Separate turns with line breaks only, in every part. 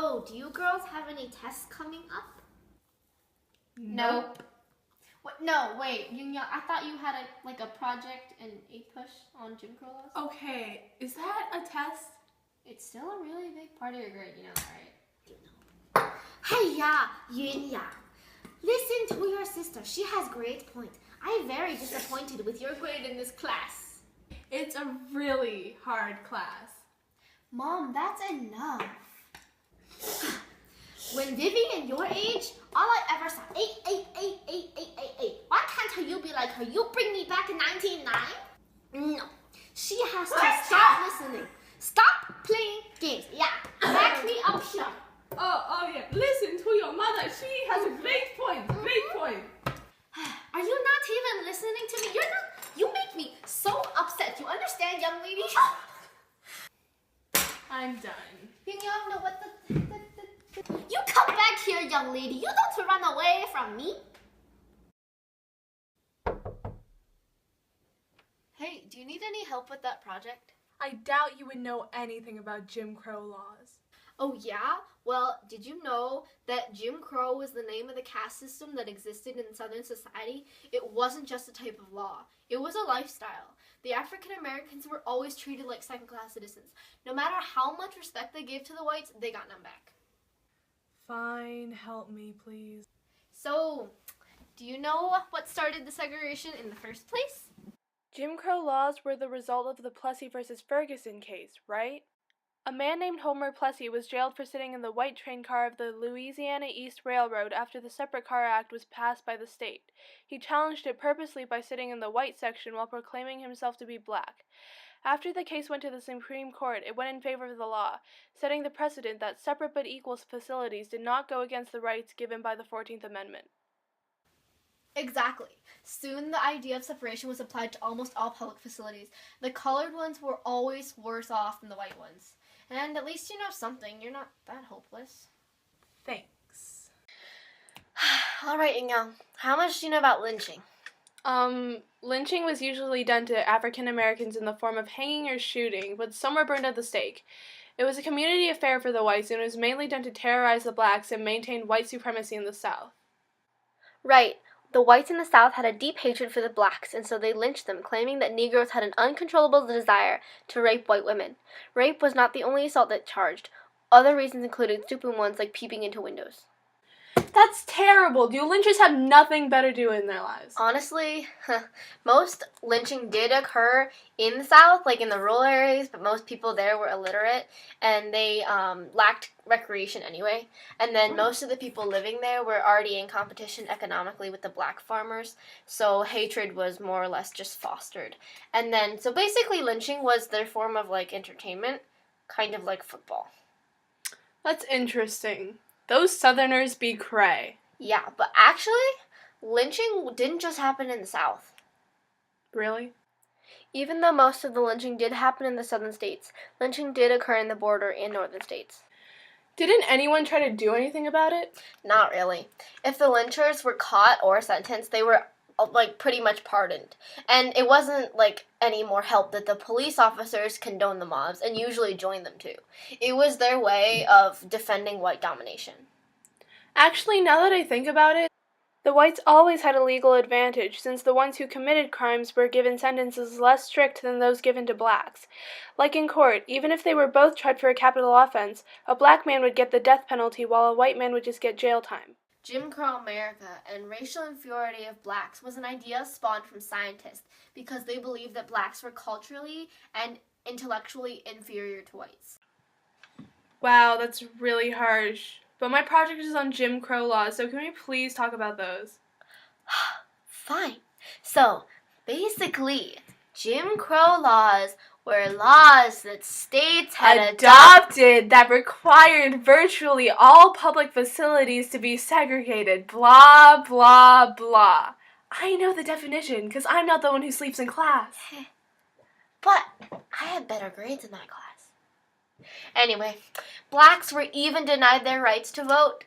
So, do you girls have any tests coming up?
Nope.
No, wait, Young, I thought you had a project in APUSH on Jim Crow Laws.
Okay, is that a test?
It's still a really big part of your grade, you know, right? Hey, Yun. Listen to your sister. She has great points. I am very disappointed with your grade in this class.
It's a really hard class.
Mom, that's enough. When Vivian your age, all I ever saw, 8. Why can't you be like her? You bring me back in 1909? No. She has to stop listening. Stop playing games. Yeah, back me up here.
Oh yeah, listen to your mother. She has a great point.
Are you not even listening to me? You make me so upset. You understand, young lady?
I'm done.
You know what You come back here, young lady. You don't run away from me. Hey, do you need any help with that project?
I doubt you would know anything about Jim Crow laws.
Oh yeah? Well, did you know that Jim Crow was the name of the caste system that existed in Southern society? It wasn't just a type of law. It was a lifestyle. The African Americans were always treated like second-class citizens. No matter how much respect they gave to the whites, they got none back.
Fine, help me, please.
So, do you know what started the segregation in the first place?
Jim Crow laws were the result of the Plessy versus Ferguson case, right? A man named Homer Plessy was jailed for sitting in the white train car of the Louisiana East Railroad after the Separate Car Act was passed by the state. He challenged it purposely by sitting in the white section while proclaiming himself to be black. After the case went to the Supreme Court, it went in favor of the law, setting the precedent that separate but equal facilities did not go against the rights given by the 14th Amendment.
Exactly. Soon the idea of separation was applied to almost all public facilities. The colored ones were always worse off than the white ones. And at least you know something. You're not that hopeless.
Thanks.
All right, Young. How much do you know about lynching?
Lynching was usually done to African Americans in the form of hanging or shooting, but some were burned at the stake. It was a community affair for the whites, and it was mainly done to terrorize the blacks and maintain white supremacy in the South.
Right. The whites in the South had a deep hatred for the blacks, and so they lynched them, claiming that Negroes had an uncontrollable desire to rape white women. Rape was not the only assault that charged. Other reasons included stupid ones like peeping into windows.
That's terrible. Do lynchers have nothing better to do in their lives?
Honestly, most lynching did occur in the South, like in the rural areas, but most people there were illiterate, and they lacked recreation anyway. And then most of the people living there were already in competition economically with the black farmers, so hatred was more or less just fostered. And then, so basically lynching was their form of, like, entertainment, kind of like football.
That's interesting. Those Southerners be cray.
Yeah, but actually, lynching didn't just happen in the South.
Really?
Even though most of the lynching did happen in the southern states, lynching did occur in the border and northern states.
Didn't anyone try to do anything about it?
Not really. If the lynchers were caught or sentenced, they were pretty much pardoned. And it wasn't any more help that the police officers condoned the mobs and usually joined them too. It was their way of defending white domination.
Actually, now that I think about it, the whites always had a legal advantage since the ones who committed crimes were given sentences less strict than those given to blacks. Like in court, even if they were both tried for a capital offense, a black man would get the death penalty while a white man would just get jail time.
Jim Crow America and racial inferiority of blacks was an idea spawned from scientists because they believed that blacks were culturally and intellectually inferior to whites.
Wow, that's really harsh. But my project is on Jim Crow laws, so can we please talk about those?
Fine. So, basically, Jim Crow laws were laws that states had
adopted that required virtually all public facilities to be segregated. Blah, blah, blah. I know the definition because I'm not the one who sleeps in class.
But I had better grades in that class. Anyway, blacks were even denied their rights to vote.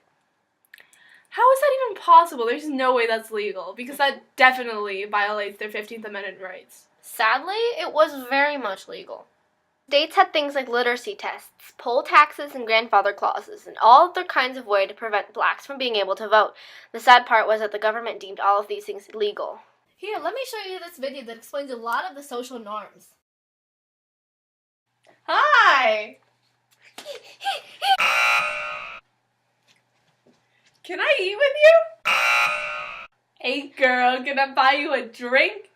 How is that even possible? There's no way that's legal because that definitely violates their 15th Amendment rights.
Sadly, it was very much legal. States had things like literacy tests, poll taxes, and grandfather clauses, and all other kinds of way to prevent blacks from being able to vote. The sad part was that the government deemed all of these things illegal.
Here, let me show you this video that explains a lot of the social norms.
Hi! Can I eat with you? Hey girl, can I buy you a drink?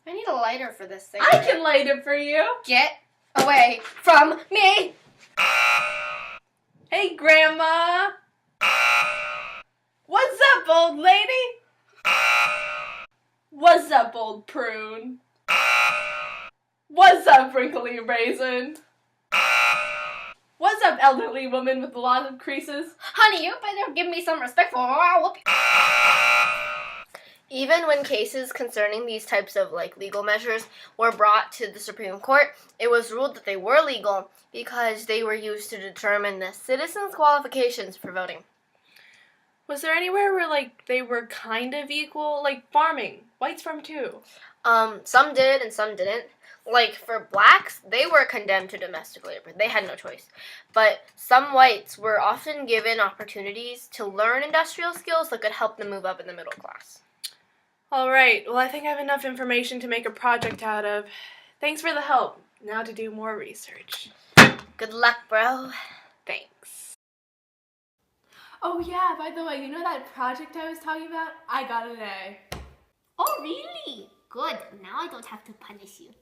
I need a lighter for this thing.
I can light it for you.
Get away from me!
Hey grandma! What's up, old lady? What's up, old prune? What's up, wrinkly raisin? What's up, elderly woman with lots of creases?
Honey, you better give me some respect for I'll whoop you.
Even when cases concerning these types of legal measures were brought to the Supreme Court, it was ruled that they were legal because they were used to determine the citizens' qualifications for voting.
Was there anywhere where they were kind of equal? Like farming. Whites farm too.
Some did and some didn't. Like, for blacks, they were condemned to domestic labor. They had no choice. But some whites were often given opportunities to learn industrial skills that could help them move up in the middle class.
All right. Well, I think I have enough information to make a project out of. Thanks for the help. Now to do more research.
Good luck, bro.
Thanks.
Oh yeah, by the way, you know that project I was talking about? I got an A.
Oh, really? Good. Now I don't have to punish you.